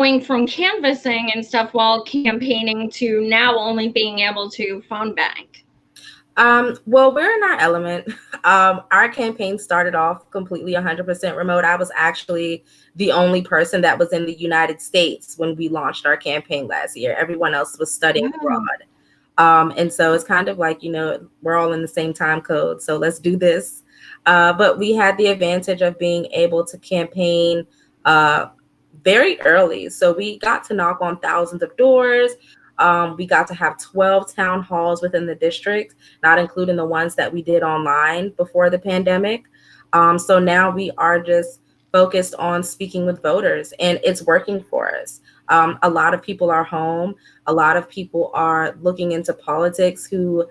going from canvassing and stuff while campaigning to now only being able to phone bank? Well, we're in our element. Our campaign started off completely 100% remote. I was actually the only person that was in the United States when we launched our campaign last year. Everyone else was studying abroad. And so it's kind of like, we're all in the same time code. So let's do this. But we had the advantage of being able to campaign very early. So we got to knock on thousands of doors. We got to have 12 town halls within the district, not including the ones that we did online before the pandemic. So now we are just focused on speaking with voters, and it's working for us. A lot of people are home. A lot of people are looking into politics who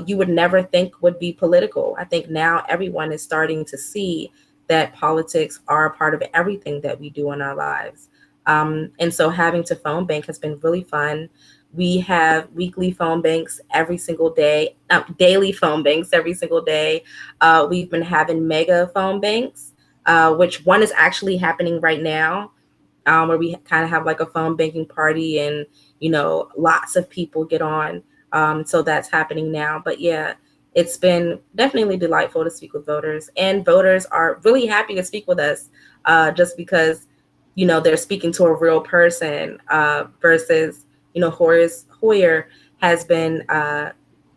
you would never think would be political. I think now everyone is starting to see that politics are a part of everything that we do in our lives. And so having to phone bank has been really fun. We have weekly phone banks every single day, daily phone banks every single day. We've been having mega phone banks, which one is actually happening right now, where we kind of have like a phone banking party and, lots of people get on. So that's happening now. But yeah, it's been definitely delightful to speak with voters, and voters are really happy to speak with us just because, they're speaking to a real person versus, Hoyer has been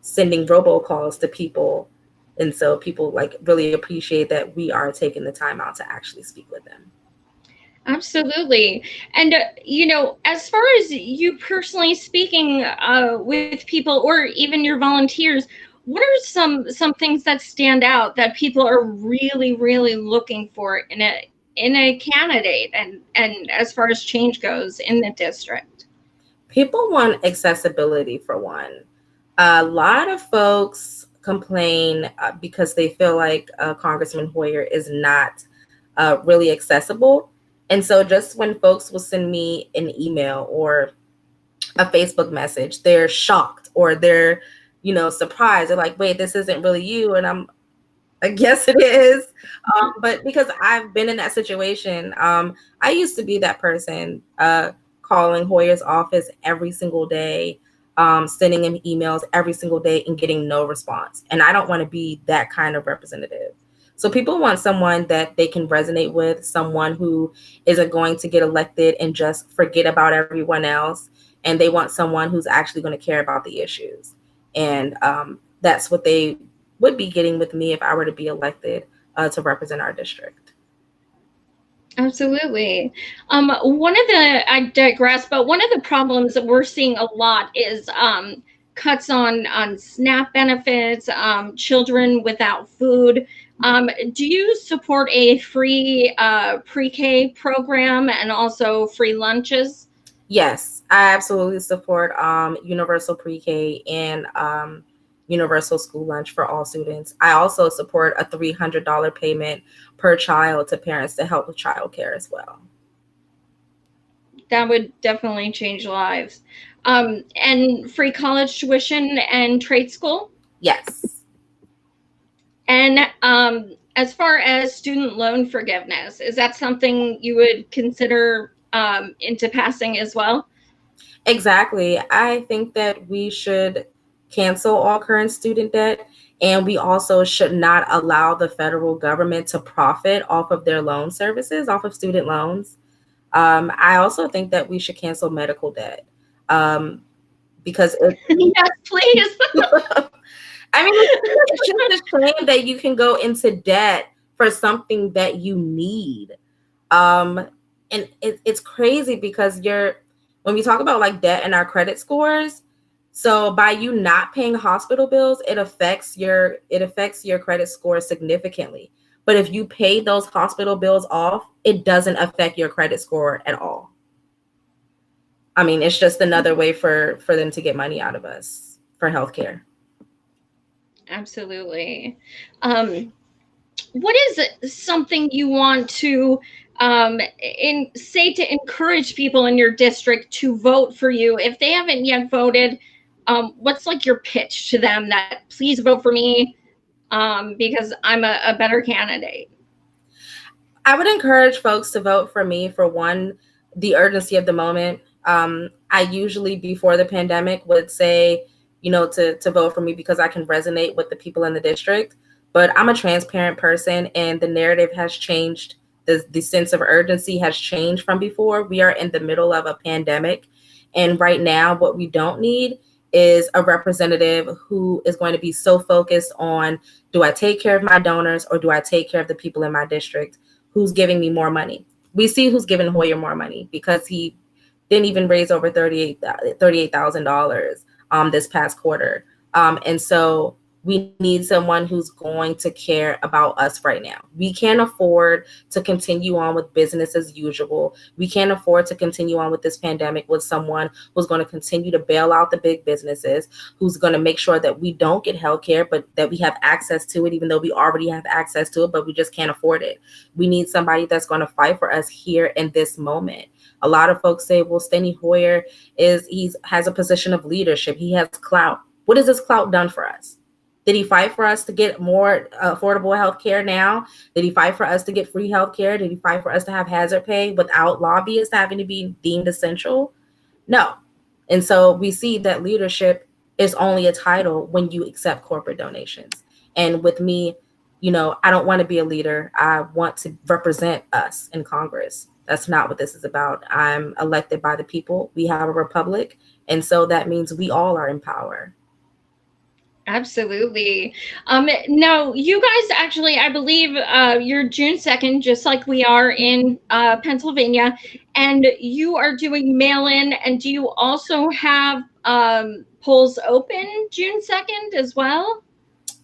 sending robocalls to people. And so people like really appreciate that we are taking the time out to actually speak with them. Absolutely. And, as far as you personally speaking with people or even your volunteers, what are some things that stand out that people are really, really looking for in a candidate and as far as change goes in the district? People want accessibility for one. A lot of folks complain because they feel like Congressman Hoyer is not really accessible. And so just when folks will send me an email or a Facebook message, they're shocked or they're, surprised. They're like, wait, this isn't really you. And I guess it is. But because I've been in that situation, I used to be that person calling Hoyer's office every single day, sending him emails every single day and getting no response. And I don't want to be that kind of representative. So people want someone that they can resonate with, someone who isn't going to get elected and just forget about everyone else. And they want someone who's actually going to care about the issues. And that's what they would be getting with me if I were to be elected to represent our district. Absolutely. I digress, but one of the problems that we're seeing a lot is cuts on SNAP benefits, children without food. Do you support a free pre-K program and also free lunches? Yes, I absolutely support universal pre-K and universal school lunch for all students. I also support a $300 payment per child to parents to help with childcare as well. That would definitely change lives. And free college tuition and trade school? Yes. And as far as student loan forgiveness, is that something you would consider into passing as well? Exactly. I think that we should cancel all current student debt, and we also should not allow the federal government to profit off of their loan services, off of student loans. I also think that we should cancel medical debt because yes, please. I mean, it's just a shame that you can go into debt for something that you need. And it's crazy because when we talk about like debt and our credit scores, so by you not paying hospital bills, it affects your credit score significantly. But if you pay those hospital bills off, it doesn't affect your credit score at all. I mean, it's just another way for them to get money out of us for healthcare. Absolutely. What is something you want to say to encourage people in your district to vote for you if they haven't yet voted? What's like your pitch to them that please vote for me because I'm a better candidate? I would encourage folks to vote for me for one, the urgency of the moment. I usually, before the pandemic, would say, to vote for me because I can resonate with the people in the district. But I'm a transparent person, and the narrative has changed. The sense of urgency has changed from before. We are in the middle of a pandemic. And right now, what we don't need is a representative who is going to be so focused on, do I take care of my donors or do I take care of the people in my district? Who's giving me more money? We see who's giving Hoyer more money because he didn't even raise over $38,000 this past quarter. And so we need someone who's going to care about us right now. We can't afford to continue on with business as usual. We can't afford to continue on with this pandemic with someone who's going to continue to bail out the big businesses, who's going to make sure that we don't get healthcare, but that we have access to it, even though we already have access to it, but we just can't afford it. We need somebody that's going to fight for us here in this moment. A lot of folks say, well, Steny Hoyer has a position of leadership. He has clout. What has this clout done for us? Did he fight for us to get more affordable health care now? Did he fight for us to get free health care? Did he fight for us to have hazard pay without lobbyists having to be deemed essential? No. And so we see that leadership is only a title when you accept corporate donations. And with me, I don't want to be a leader. I want to represent us in Congress. That's not what this is about. I'm elected by the people. We have a republic. And so that means we all are in power. Absolutely. No, you guys actually, I believe you're June 2nd, just like we are in Pennsylvania, and you are doing mail-in. And do you also have polls open June 2nd as well?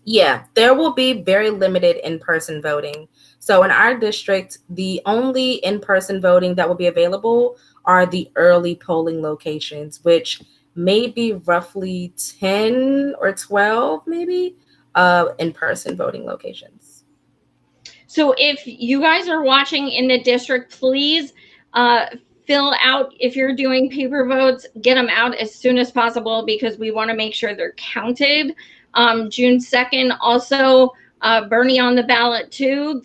Yeah, there will be very limited in-person voting. So in our district, the only in-person voting that will be available are the early polling locations, which maybe roughly 10 or 12 maybe in-person voting locations. So if you guys are watching in the district, please fill out, if you're doing paper votes, get them out as soon as possible because we want to make sure they're counted. June 2nd, also Bernie on the ballot too.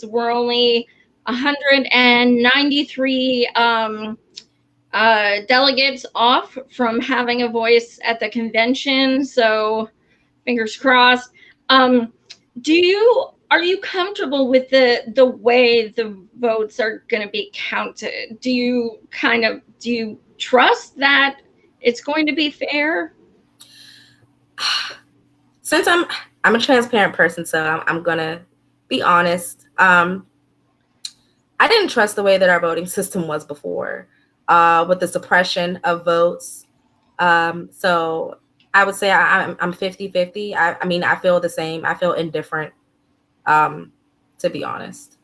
We're only 193 delegates off from having a voice at the convention, so fingers crossed. Are you comfortable with the way the votes are going to be counted? Do you trust that it's going to be fair? Since I'm a transparent person, so I'm gonna be honest. I didn't trust the way that our voting system was before, with the suppression of votes. So I would say I'm 50-50. I mean, I feel the same. I feel indifferent, to be honest.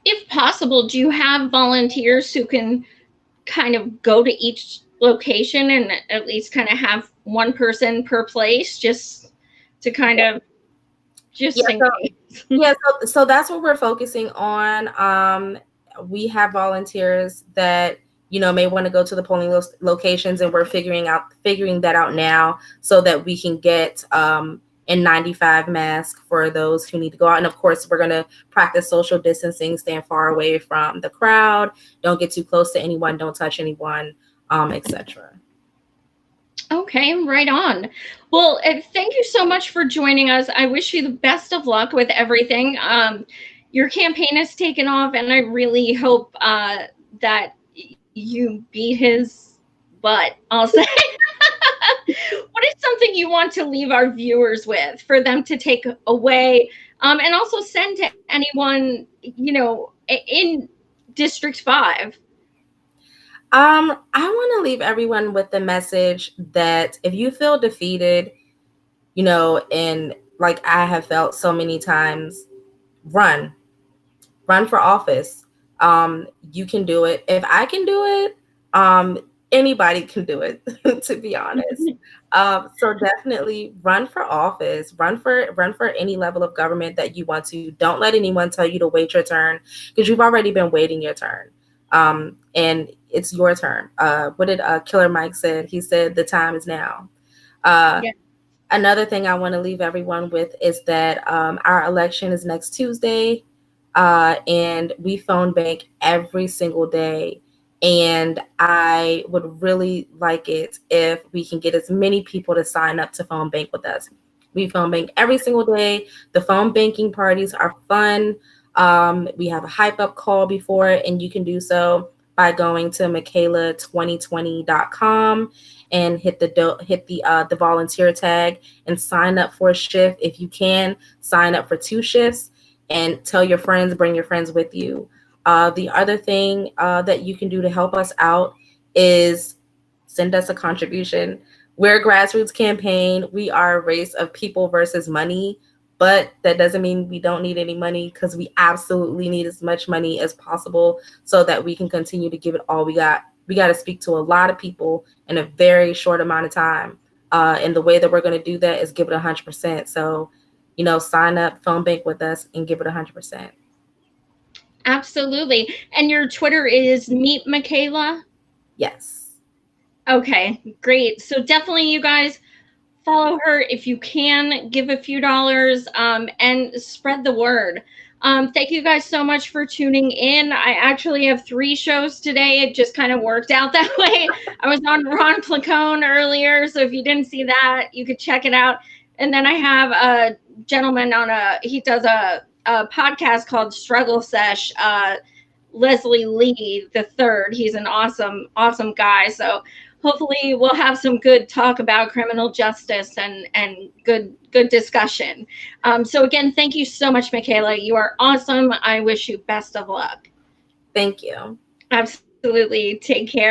If possible, do you have volunteers who can kind of go to each location and at least kind of have one person per place just to kind of so that's what we're focusing on. We have volunteers that may want to go to the polling locations, and we're figuring that out now so that we can get N95 mask for those who need to go out. And of course, we're going to practice social distancing, stand far away from the crowd, don't get too close to anyone, don't touch anyone, etc. Okay, right on. Well, thank you so much for joining us. I wish you the best of luck with everything. Your campaign has taken off, and I really hope that you beat his butt, I'll say. What is something you want to leave our viewers with for them to take away, and also send to anyone, in District 5? I want to leave everyone with the message that if you feel defeated, and like I have felt so many times, run for office. You can do it. If I can do it, anybody can do it, to be honest. So definitely run for office, run for any level of government that you want to. Don't let anyone tell you to wait your turn, because you've already been waiting your turn. And it's your turn. What did Killer Mike said? He said, the time is now. Yeah. Another thing I want to leave everyone with is that our election is next Tuesday, and we phone bank every single day. And I would really like it if we can get as many people to sign up to phone bank with us. We phone bank every single day. The phone banking parties are fun. We have a hype up call before it, and you can do so by going to McKayla2020.com and hit the volunteer tag and sign up for a shift. If you can, sign up for 2 shifts and tell your friends, bring your friends with you. The other thing that you can do to help us out is send us a contribution. We're a grassroots campaign. We are a race of people versus money, but that doesn't mean we don't need any money, because we absolutely need as much money as possible so that we can continue to give it all we got. We got to speak to a lot of people in a very short amount of time. And the way that we're going to do that is give it 100%. So, sign up, phone bank with us, and give it 100%. Absolutely. And your Twitter is Meet McKayla? Yes. Okay, great. So definitely, you guys, follow her if you can, give a few dollars, and spread the word. Thank you guys so much for tuning in. I actually have 3 shows today. It just kind of worked out that way. I was on Ron Placone earlier, so if you didn't see that, you could check it out. And then I have a gentleman he does a podcast called Struggle Sesh, Leslie Lee the Third. He's an awesome guy. So hopefully we'll have some good talk about criminal justice and good discussion. So again, thank you so much, McKayla. You are awesome. I wish you best of luck. Thank you. Absolutely. Take care.